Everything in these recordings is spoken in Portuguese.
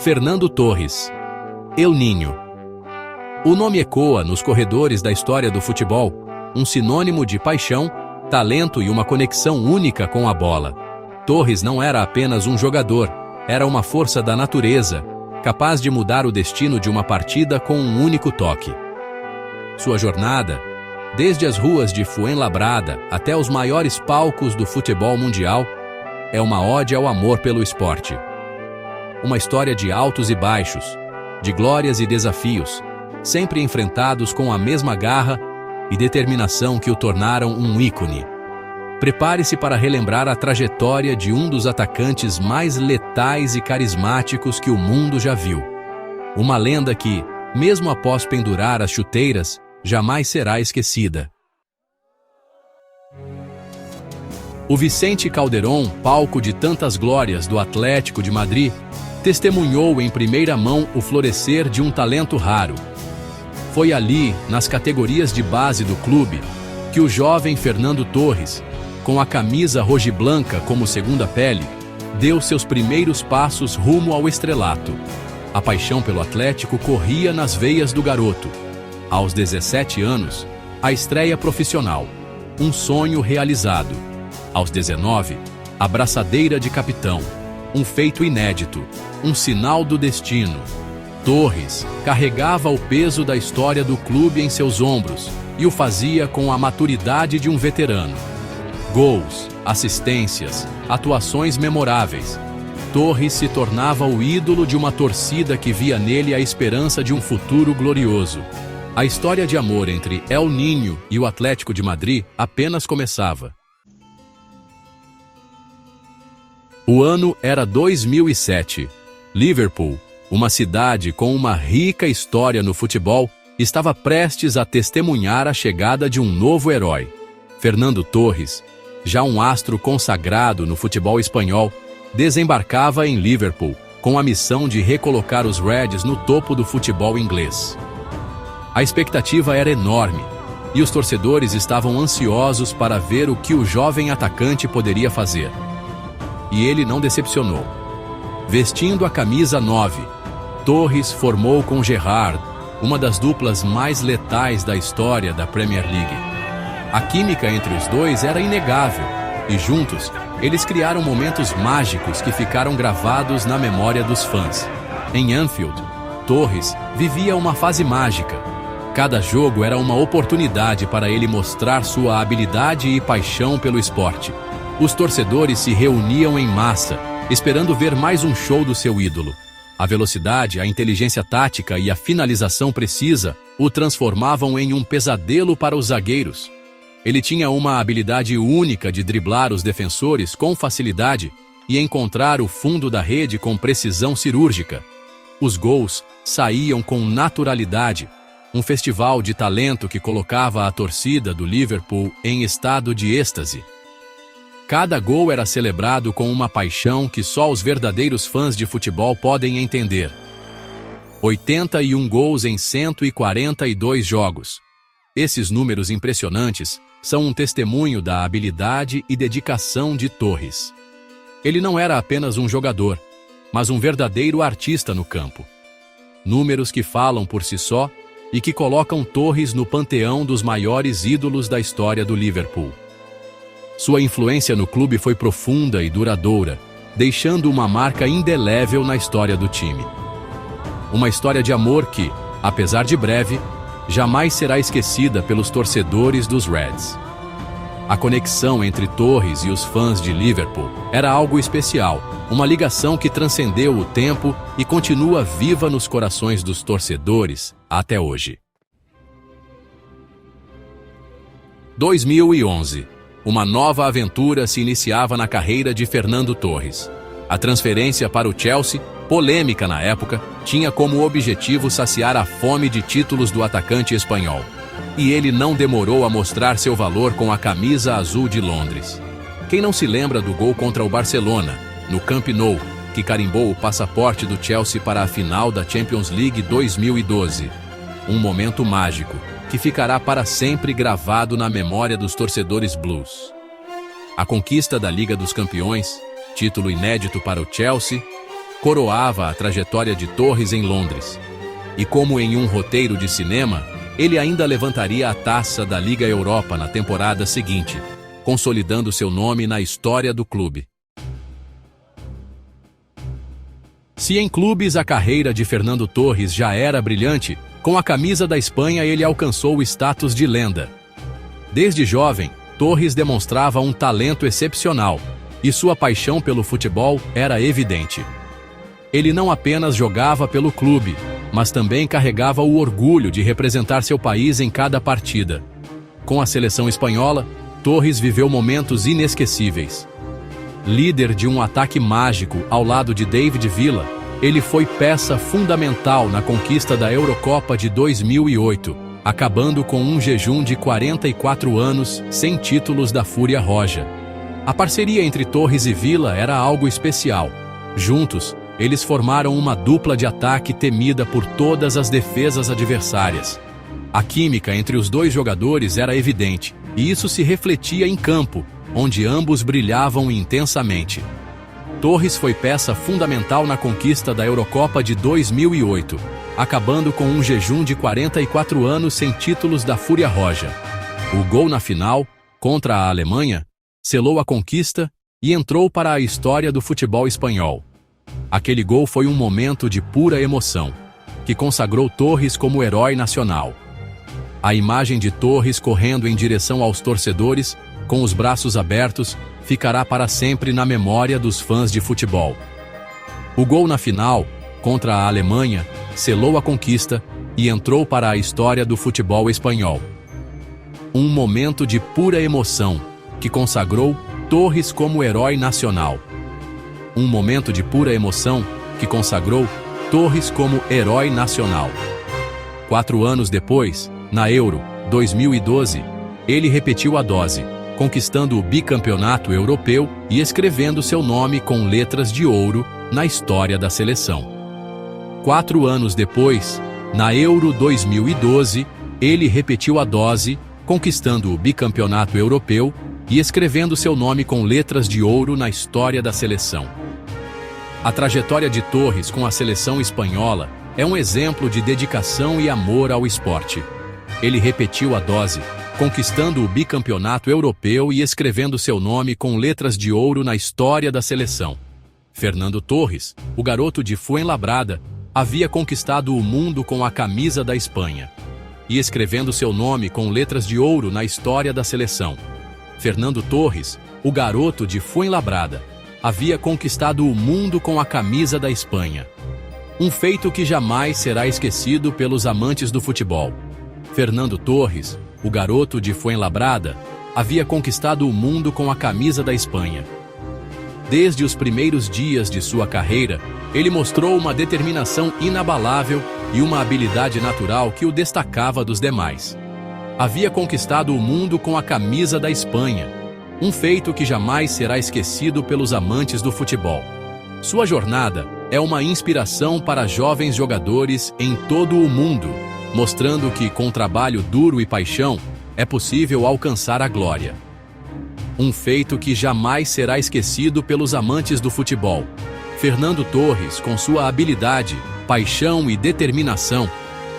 Fernando Torres, El Niño. O nome ecoa nos corredores da história do futebol, um sinônimo de paixão, talento e uma conexão única com a bola. Torres não era apenas um jogador, era uma força da natureza, capaz de mudar o destino de uma partida com um único toque. Sua jornada, desde as ruas de Fuenlabrada até os maiores palcos do futebol mundial, é uma ode ao amor pelo esporte. Uma história de altos e baixos, de glórias e desafios, sempre enfrentados com a mesma garra e determinação que o tornaram um ícone. Prepare-se para relembrar a trajetória de um dos atacantes mais letais e carismáticos que o mundo já viu. Uma lenda que, mesmo após pendurar as chuteiras, jamais será esquecida. O Vicente Calderón, palco de tantas glórias do Atlético de Madrid, testemunhou em primeira mão o florescer de um talento raro. Foi ali, nas categorias de base do clube, que o jovem Fernando Torres, com a camisa rojiblanca como segunda pele, deu seus primeiros passos rumo ao estrelato. A paixão pelo Atlético corria nas veias do garoto. Aos 17 anos, a estreia profissional, um sonho realizado. Aos 19, a braçadeira de capitão, um feito inédito, um sinal do destino. Torres carregava o peso da história do clube em seus ombros e o fazia com a maturidade de um veterano. Gols, assistências, atuações memoráveis. Torres se tornava o ídolo de uma torcida que via nele a esperança de um futuro glorioso. A história de amor entre El Niño e o Atlético de Madrid apenas começava. O ano era 2007. Liverpool, uma cidade com uma rica história no futebol, estava prestes a testemunhar a chegada de um novo herói. Fernando Torres, já um astro consagrado no futebol espanhol, desembarcava em Liverpool com a missão de recolocar os Reds no topo do futebol inglês. A expectativa era enorme e os torcedores estavam ansiosos para ver o que o jovem atacante poderia fazer. E ele não decepcionou. Vestindo a camisa 9, Torres formou com Gerrard, uma das duplas mais letais da história da Premier League. A química entre os dois era inegável, e juntos, eles criaram momentos mágicos que ficaram gravados na memória dos fãs. Em Anfield, Torres vivia uma fase mágica. Cada jogo era uma oportunidade para ele mostrar sua habilidade e paixão pelo esporte. Os torcedores se reuniam em massa, esperando ver mais um show do seu ídolo. A velocidade, a inteligência tática e a finalização precisa o transformavam em um pesadelo para os zagueiros. Ele tinha uma habilidade única de driblar os defensores com facilidade e encontrar o fundo da rede com precisão cirúrgica. Os gols saíam com naturalidade, um festival de talento que colocava a torcida do Liverpool em estado de êxtase. Cada gol era celebrado com uma paixão que só os verdadeiros fãs de futebol podem entender. 81 gols em 142 jogos. Esses números impressionantes são um testemunho da habilidade e dedicação de Torres. Ele não era apenas um jogador, mas um verdadeiro artista no campo. Números que falam por si só e que colocam Torres no panteão dos maiores ídolos da história do Liverpool. Sua influência no clube foi profunda e duradoura, deixando uma marca indelével na história do time. Uma história de amor que, apesar de breve, jamais será esquecida pelos torcedores dos Reds. A conexão entre Torres e os fãs de Liverpool era algo especial, uma ligação que transcendeu o tempo e continua viva nos corações dos torcedores até hoje. 2011. Uma nova aventura se iniciava na carreira de Fernando Torres. A transferência para o Chelsea, polêmica na época, tinha como objetivo saciar a fome de títulos do atacante espanhol. E ele não demorou a mostrar seu valor com a camisa azul de Londres. Quem não se lembra do gol contra o Barcelona, no Camp Nou, que carimbou o passaporte do Chelsea para a final da Champions League 2012? Um momento mágico, que ficará para sempre gravado na memória dos torcedores blues. A conquista da Liga dos Campeões, título inédito para o Chelsea, coroava a trajetória de Torres em Londres. E como em um roteiro de cinema, ele ainda levantaria a taça da Liga Europa na temporada seguinte, consolidando seu nome na história do clube. Se em clubes a carreira de Fernando Torres já era brilhante, com a camisa da Espanha ele alcançou o status de lenda. Desde jovem, Torres demonstrava um talento excepcional, e sua paixão pelo futebol era evidente. Ele não apenas jogava pelo clube, mas também carregava o orgulho de representar seu país em cada partida. Com a seleção espanhola, Torres viveu momentos inesquecíveis. Líder de um ataque mágico ao lado de David Villa, ele foi peça fundamental na conquista da Eurocopa de 2008, acabando com um jejum de 44 anos sem títulos da Fúria Roja. A parceria entre Torres e Villa era algo especial. Juntos, eles formaram uma dupla de ataque temida por todas as defesas adversárias. A química entre os dois jogadores era evidente, e isso se refletia em campo, onde ambos brilhavam intensamente. Torres foi peça fundamental na conquista da Eurocopa de 2008, acabando com um jejum de 44 anos sem títulos da Fúria Roja. O gol na final, contra a Alemanha, selou a conquista e entrou para a história do futebol espanhol. Aquele gol foi um momento de pura emoção, que consagrou Torres como herói nacional. A imagem de Torres correndo em direção aos torcedores, com os braços abertos, ficará para sempre na memória dos fãs de futebol. O gol na final, contra a Alemanha, selou a conquista e entrou para a história do futebol espanhol. Um momento de pura emoção, que consagrou Torres como herói nacional. Um momento de pura emoção que consagrou Torres como herói nacional. 4 anos depois, na Euro 2012, ele repetiu a dose, conquistando o bicampeonato europeu e escrevendo seu nome com letras de ouro na história da seleção. 4 anos depois, na Euro 2012, ele repetiu a dose, conquistando o bicampeonato europeu e escrevendo seu nome com letras de ouro na história da seleção. A trajetória de Torres com a seleção espanhola é um exemplo de dedicação e amor ao esporte. Ele repetiu a dose, conquistando o bicampeonato europeu e escrevendo seu nome com letras de ouro na história da seleção. Fernando Torres, o garoto de Fuenlabrada, havia conquistado o mundo com a camisa da Espanha e escrevendo seu nome com letras de ouro na história da seleção. Fernando Torres, o garoto de Fuenlabrada, havia conquistado o mundo com a camisa da Espanha. Um feito que jamais será esquecido pelos amantes do futebol. Fernando Torres, o garoto de Fuenlabrada, havia conquistado o mundo com a camisa da Espanha. Desde os primeiros dias de sua carreira, ele mostrou uma determinação inabalável e uma habilidade natural que o destacava dos demais. Havia conquistado o mundo com a camisa da Espanha, um feito que jamais será esquecido pelos amantes do futebol. Sua jornada é uma inspiração para jovens jogadores em todo o mundo, mostrando que, com trabalho duro e paixão, é possível alcançar a glória. Um feito que jamais será esquecido pelos amantes do futebol. Fernando Torres, com sua habilidade, paixão e determinação,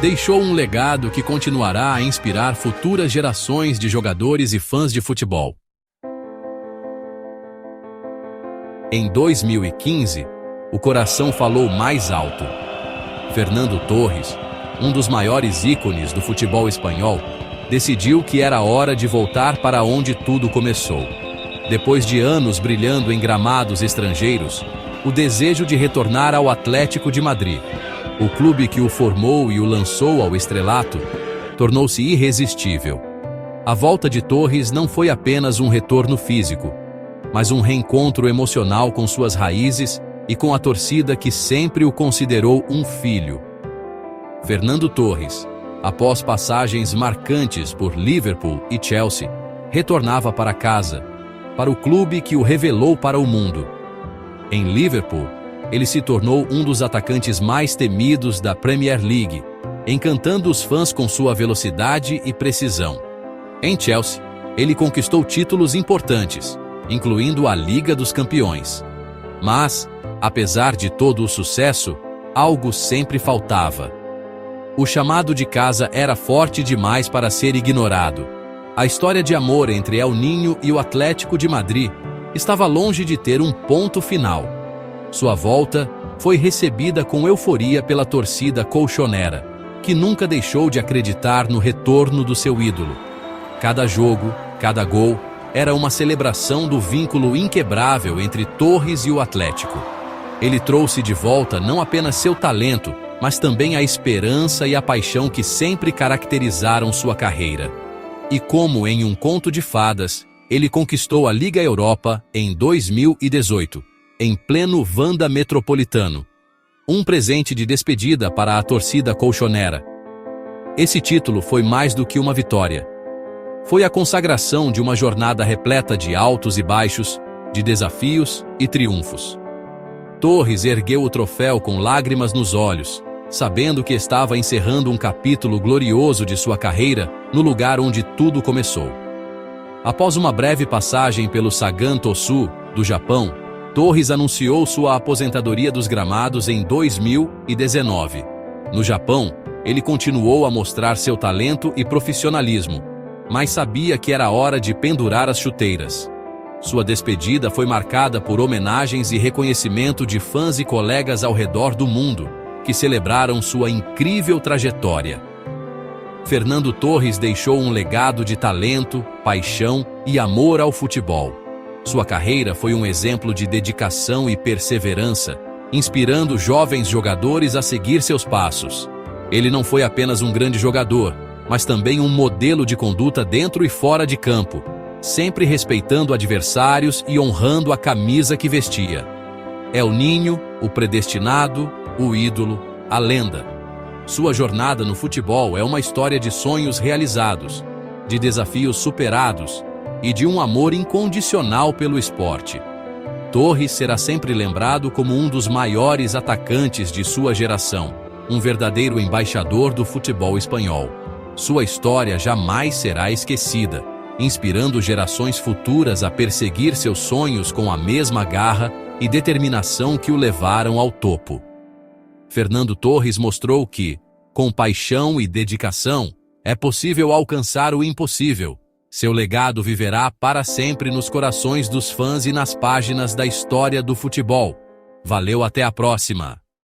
deixou um legado que continuará a inspirar futuras gerações de jogadores e fãs de futebol. Em 2015, o coração falou mais alto. Fernando Torres, um dos maiores ícones do futebol espanhol, decidiu que era hora de voltar para onde tudo começou. Depois de anos brilhando em gramados estrangeiros, o desejo de retornar ao Atlético de Madrid, o clube que o formou e o lançou ao estrelato, tornou-se irresistível. A volta de Torres não foi apenas um retorno físico, mas um reencontro emocional com suas raízes e com a torcida que sempre o considerou um filho. Fernando Torres, após passagens marcantes por Liverpool e Chelsea, retornava para casa, para o clube que o revelou para o mundo. Em Liverpool, ele se tornou um dos atacantes mais temidos da Premier League, encantando os fãs com sua velocidade e precisão. Em Chelsea, ele conquistou títulos importantes, incluindo a Liga dos Campeões. Mas, apesar de todo o sucesso, algo sempre faltava. O chamado de casa era forte demais para ser ignorado. A história de amor entre El Niño e o Atlético de Madrid estava longe de ter um ponto final. Sua volta foi recebida com euforia pela torcida colchonera, que nunca deixou de acreditar no retorno do seu ídolo. Cada jogo, cada gol, era uma celebração do vínculo inquebrável entre Torres e o Atlético. Ele trouxe de volta não apenas seu talento, mas também a esperança e a paixão que sempre caracterizaram sua carreira. E como em um conto de fadas, ele conquistou a Liga Europa em 2018, em pleno Wanda Metropolitano. Um presente de despedida para a torcida colchonera. Esse título foi mais do que uma vitória. Foi a consagração de uma jornada repleta de altos e baixos, de desafios e triunfos. Torres ergueu o troféu com lágrimas nos olhos, sabendo que estava encerrando um capítulo glorioso de sua carreira no lugar onde tudo começou. Após uma breve passagem pelo Sagan Tosu, do Japão, Torres anunciou sua aposentadoria dos gramados em 2019. No Japão, ele continuou a mostrar seu talento e profissionalismo, mas sabia que era hora de pendurar as chuteiras. Sua despedida foi marcada por homenagens e reconhecimento de fãs e colegas ao redor do mundo, que celebraram sua incrível trajetória. Fernando Torres deixou um legado de talento, paixão e amor ao futebol. Sua carreira foi um exemplo de dedicação e perseverança, inspirando jovens jogadores a seguir seus passos. Ele não foi apenas um grande jogador, mas também um modelo de conduta dentro e fora de campo, sempre respeitando adversários e honrando a camisa que vestia. El Niño, o predestinado, o ídolo, a lenda. Sua jornada no futebol é uma história de sonhos realizados, de desafios superados e de um amor incondicional pelo esporte. Torres será sempre lembrado como um dos maiores atacantes de sua geração, um verdadeiro embaixador do futebol espanhol. Sua história jamais será esquecida, inspirando gerações futuras a perseguir seus sonhos com a mesma garra e determinação que o levaram ao topo. Fernando Torres mostrou que, com paixão e dedicação, é possível alcançar o impossível. Seu legado viverá para sempre nos corações dos fãs e nas páginas da história do futebol. Valeu, até a próxima!